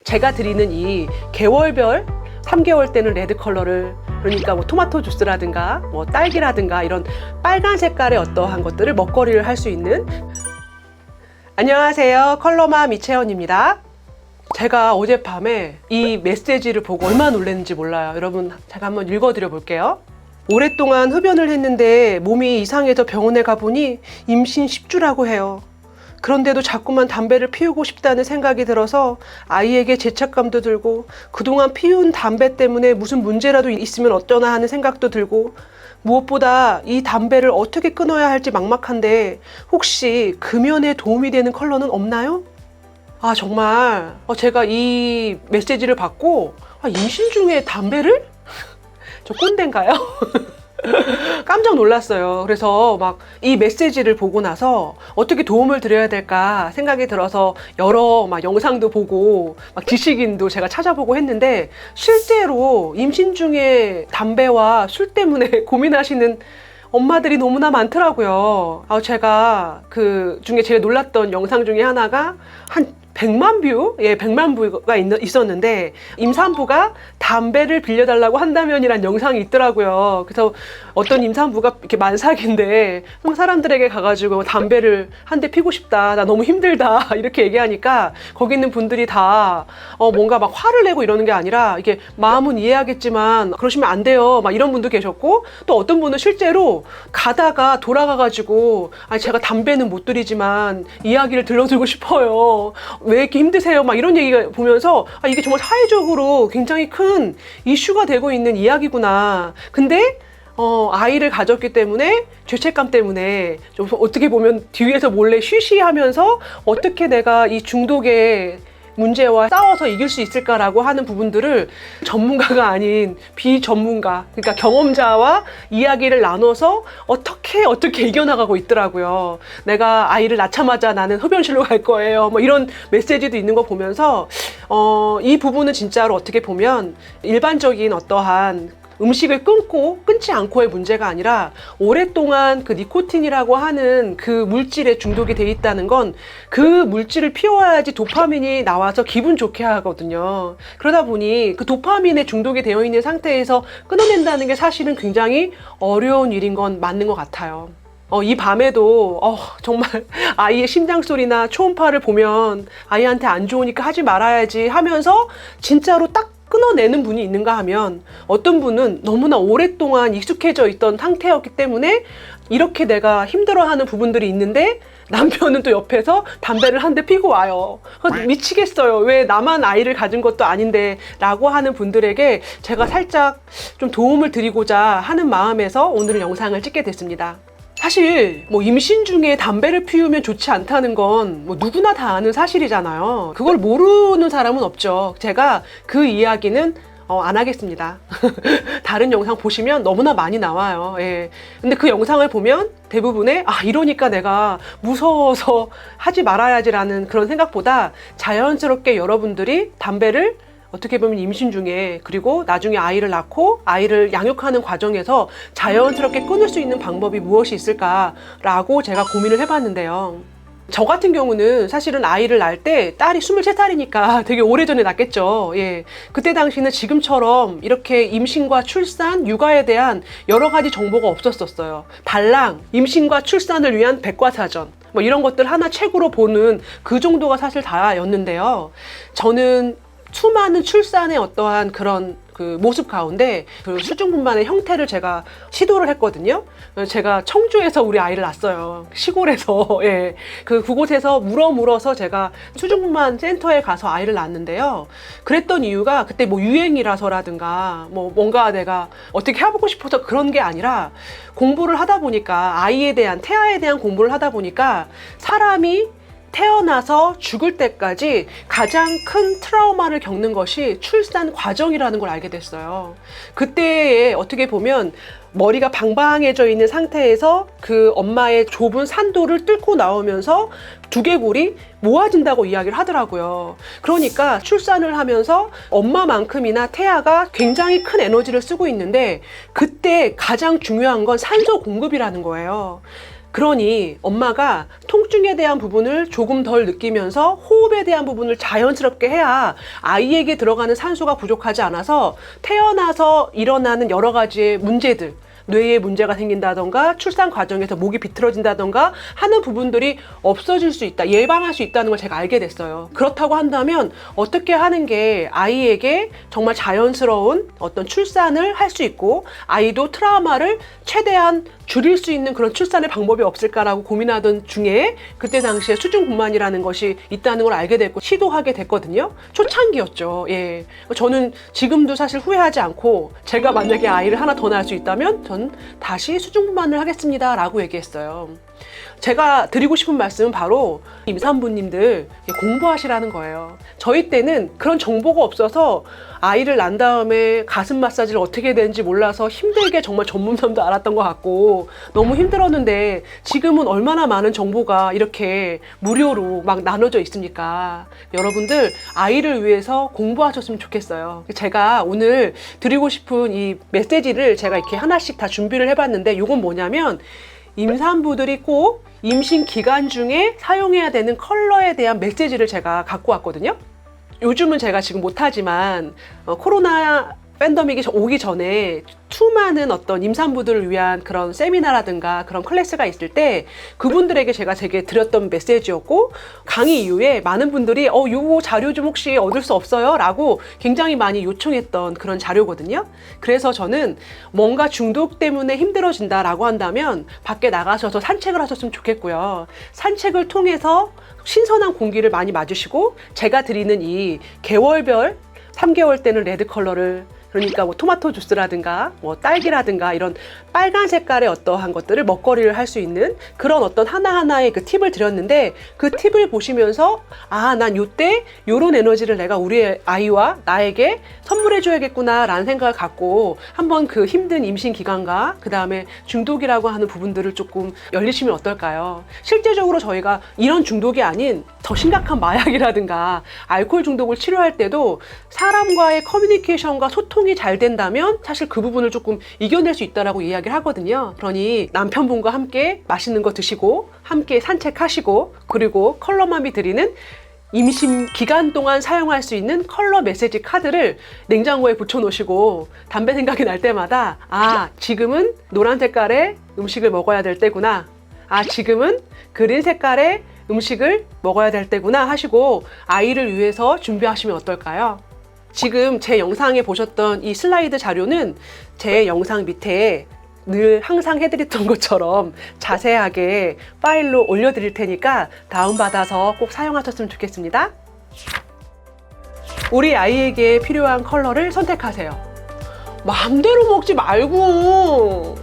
제가 드리는 이 개월별 3개월 때는 레드 컬러를, 그러니까 뭐 토마토 주스라든가 뭐 딸기라든가 이런 빨간 색깔의 어떠한 것들을 먹거리를 할 수 있는. 안녕하세요, 컬러맘 이채연입니다. 제가 어젯밤에 이 메시지를 보고 얼마나 놀랐는지 몰라요. 여러분, 제가 한번 읽어드려 볼게요. 오랫동안 흡연을 했는데 몸이 이상해서 병원에 가보니 임신 10주라고 해요. 그런데도 자꾸만 담배를 피우고 싶다는 생각이 들어서 아이에게 죄책감도 들고, 그동안 피운 담배 때문에 무슨 문제라도 있으면 어쩌나 하는 생각도 들고, 무엇보다 이 담배를 어떻게 끊어야 할지 막막한데 혹시 금연에 도움이 되는 컬러는 없나요? 정말 제가 이 메시지를 받고 임신 중에 담배를? 저 꼰대인가요? 깜짝 놀랐어요. 그래서 막 이 메시지를 보고 나서 어떻게 도움을 드려야 될까 생각이 들어서 여러 막 영상도 보고 막 지식인도 제가 찾아보고 했는데, 실제로 임신 중에 담배와 술 때문에 고민하시는 엄마들이 너무나 많더라고요. 제가 그 중에 제일 놀랐던 영상 중에 하나가 한 100만 뷰? 100만 뷰가 있었는데, 임산부가 담배를 빌려달라고 한다면이란 영상이 있더라고요. 그래서 어떤 임산부가 이렇게 만삭인데 사람들에게 가가지고 담배를 한 대 피고 싶다, 나 너무 힘들다 이렇게 얘기하니까 거기 있는 분들이 다 뭔가 막 화를 내고 이러는 게 아니라, 이게 마음은 이해하겠지만 그러시면 안 돼요, 막 이런 분도 계셨고, 또 어떤 분은 실제로 가다가 돌아가가지고 제가 담배는 못 드리지만 이야기를 들려주고 싶어요, 왜 이렇게 힘드세요? 막 이런 얘기가 보면서 이게 정말 사회적으로 굉장히 큰 이슈가 되고 있는 이야기구나. 근데 아이를 가졌기 때문에 죄책감 때문에 좀 어떻게 보면 뒤에서 몰래 쉬쉬하면서 어떻게 내가 이 중독의 문제와 싸워서 이길 수 있을까라고 하는 부분들을 전문가가 아닌 비전문가, 그러니까 경험자와 이야기를 나눠서 어떻게 이겨나가고 있더라고요. 내가 아이를 낳자마자 나는 흡연실로 갈 거예요, 뭐 이런 메시지도 있는 거 보면서 이 부분은 진짜로 어떻게 보면 일반적인 어떠한 음식을 끊지 않고의 문제가 아니라, 오랫동안 그 니코틴이라고 하는 그 물질에 중독이 돼 있다는 건 그 물질을 피워야지 도파민이 나와서 기분 좋게 하거든요. 그러다 보니 그 도파민에 중독이 되어 있는 상태에서 끊어낸다는 게 사실은 굉장히 어려운 일인 건 맞는 것 같아요. 이 밤에도 정말 아이의 심장 소리나 초음파를 보면 아이한테 안 좋으니까 하지 말아야지 하면서 진짜로 딱 끊어내는 분이 있는가 하면, 어떤 분은 너무나 오랫동안 익숙해져 있던 상태였기 때문에 이렇게 내가 힘들어하는 부분들이 있는데 남편은 또 옆에서 담배를 한 대 피고 와요. 미치겠어요, 왜 나만 아이를 가진 것도 아닌데 라고 하는 분들에게 제가 살짝 좀 도움을 드리고자 하는 마음에서 오늘 영상을 찍게 됐습니다. 사실 뭐 임신 중에 담배를 피우면 좋지 않다는 건 뭐 누구나 다 아는 사실이잖아요. 그걸 모르는 사람은 없죠. 제가 그 이야기는 안 하겠습니다. 다른 영상 보시면 너무나 많이 나와요. 근데 그 영상을 보면 대부분의 이러니까 내가 무서워서 하지 말아야지라는 그런 생각보다, 자연스럽게 여러분들이 담배를 어떻게 보면 임신 중에, 그리고 나중에 아이를 낳고 아이를 양육하는 과정에서 자연스럽게 끊을 수 있는 방법이 무엇이 있을까라고 제가 고민을 해봤는데요. 저 같은 경우는 사실은 아이를 낳을 때 딸이 23살이니까 되게 오래전에 낳겠죠. 그때 당시는 지금처럼 이렇게 임신과 출산, 육아에 대한 여러 가지 정보가 없었어요. 달랑, 임신과 출산을 위한 백과사전, 뭐 이런 것들 하나 책으로 보는 그 정도가 사실 다였는데요. 저는 수많은 출산의 어떠한 그런 그 모습 가운데 그 수중분만의 형태를 제가 시도를 했거든요. 제가 청주에서 우리 아이를 낳았어요. 시골에서. 그곳에서 물어서 제가 수중분만 센터에 가서 아이를 낳았는데요. 그랬던 이유가 그때 뭐 유행이라서라든가 뭐 뭔가 내가 어떻게 해보고 싶어서 그런 게 아니라, 공부를 하다 보니까 태아에 대한 공부를 하다 보니까 사람이 태어나서 죽을 때까지 가장 큰 트라우마를 겪는 것이 출산 과정이라는 걸 알게 됐어요. 그때에 어떻게 보면 머리가 방방해져 있는 상태에서 그 엄마의 좁은 산도를 뚫고 나오면서 두개골이 모아진다고 이야기를 하더라고요. 그러니까 출산을 하면서 엄마만큼이나 태아가 굉장히 큰 에너지를 쓰고 있는데, 그때 가장 중요한 건 산소 공급이라는 거예요. 그러니 엄마가 통증에 대한 부분을 조금 덜 느끼면서 호흡에 대한 부분을 자연스럽게 해야 아이에게 들어가는 산소가 부족하지 않아서 태어나서 일어나는 여러 가지의 문제들, 뇌에 문제가 생긴다던가 출산 과정에서 목이 비틀어진다던가 하는 부분들이 없어질 수 있다, 예방할 수 있다는 걸 제가 알게 됐어요. 그렇다고 한다면 어떻게 하는 게 아이에게 정말 자연스러운 어떤 출산을 할 수 있고 아이도 트라우마를 최대한 줄일 수 있는 그런 출산의 방법이 없을까라고 고민하던 중에 그때 당시에 수중분만이라는 것이 있다는 걸 알게 됐고 시도하게 됐거든요. 초창기였죠. 예. 저는 지금도 사실 후회하지 않고 제가 만약에 아이를 하나 더 낳을 수 있다면 전 다시 수중분만을 하겠습니다 라고 얘기했어요. 제가 드리고 싶은 말씀은 바로 임산부님들 공부하시라는 거예요. 저희 때는 그런 정보가 없어서 아이를 낳은 다음에 가슴 마사지를 어떻게 되는지 몰라서 힘들게 정말 전문점도 알았던 것 같고 너무 힘들었는데 지금은 얼마나 많은 정보가 이렇게 무료로 막 나눠져 있습니까? 여러분들 아이를 위해서 공부하셨으면 좋겠어요. 제가 오늘 드리고 싶은 이 메시지를 제가 이렇게 하나씩 다 준비를 해봤는데 이건 뭐냐면 임산부들이 꼭 임신 기간 중에 사용해야 되는 컬러에 대한 메시지를 제가 갖고 왔거든요. 요즘은 제가 지금 못하지만 코로나 팬데믹이 오기 전에 수많은 어떤 임산부들을 위한 그런 세미나라든가 그런 클래스가 있을 때 그분들에게 제가 되게 드렸던 메시지였고 강의 이후에 많은 분들이 요 자료 좀 혹시 얻을 수 없어요? 라고 굉장히 많이 요청했던 그런 자료거든요. 그래서 저는 뭔가 중독 때문에 힘들어진다라고 한다면 밖에 나가셔서 산책을 하셨으면 좋겠고요. 산책을 통해서 신선한 공기를 많이 맞으시고 제가 드리는 이 계월별 3개월 때는 레드 컬러를 그러니까 뭐 토마토 주스라든가 뭐 딸기라든가 이런 빨간 색깔의 어떠한 것들을 먹거리를 할 수 있는 그런 어떤 하나하나의 그 팁을 드렸는데 그 팁을 보시면서 난 요때 요런 에너지를 내가 우리 아이와 나에게 선물해 줘야겠구나 라는 생각을 갖고 한번 그 힘든 임신 기간과 그 다음에 중독이라고 하는 부분들을 조금 열리시면 어떨까요? 실제적으로 저희가 이런 중독이 아닌 더 심각한 마약이라든가 알코올 중독을 치료할 때도 사람과의 커뮤니케이션과 소통이 잘 된다면 사실 그 부분을 조금 이겨낼 수 있다라고 이야기를 하거든요. 그러니 남편분과 함께 맛있는 거 드시고 함께 산책하시고 그리고 컬러맘이 드리는 임신 기간 동안 사용할 수 있는 컬러 메시지 카드를 냉장고에 붙여 놓으시고 담배 생각이 날 때마다 지금은 노란 색깔의 음식을 먹어야 될 때구나, 지금은 그린 색깔의 음식을 먹어야 될 때구나 하시고 아이를 위해서 준비하시면 어떨까요? 지금 제 영상에 보셨던 이 슬라이드 자료는 제 영상 밑에 늘 항상 해드렸던 것처럼 자세하게 파일로 올려드릴 테니까 다운받아서 꼭 사용하셨으면 좋겠습니다. 우리 아이에게 필요한 컬러를 선택하세요. 마음대로 먹지 말고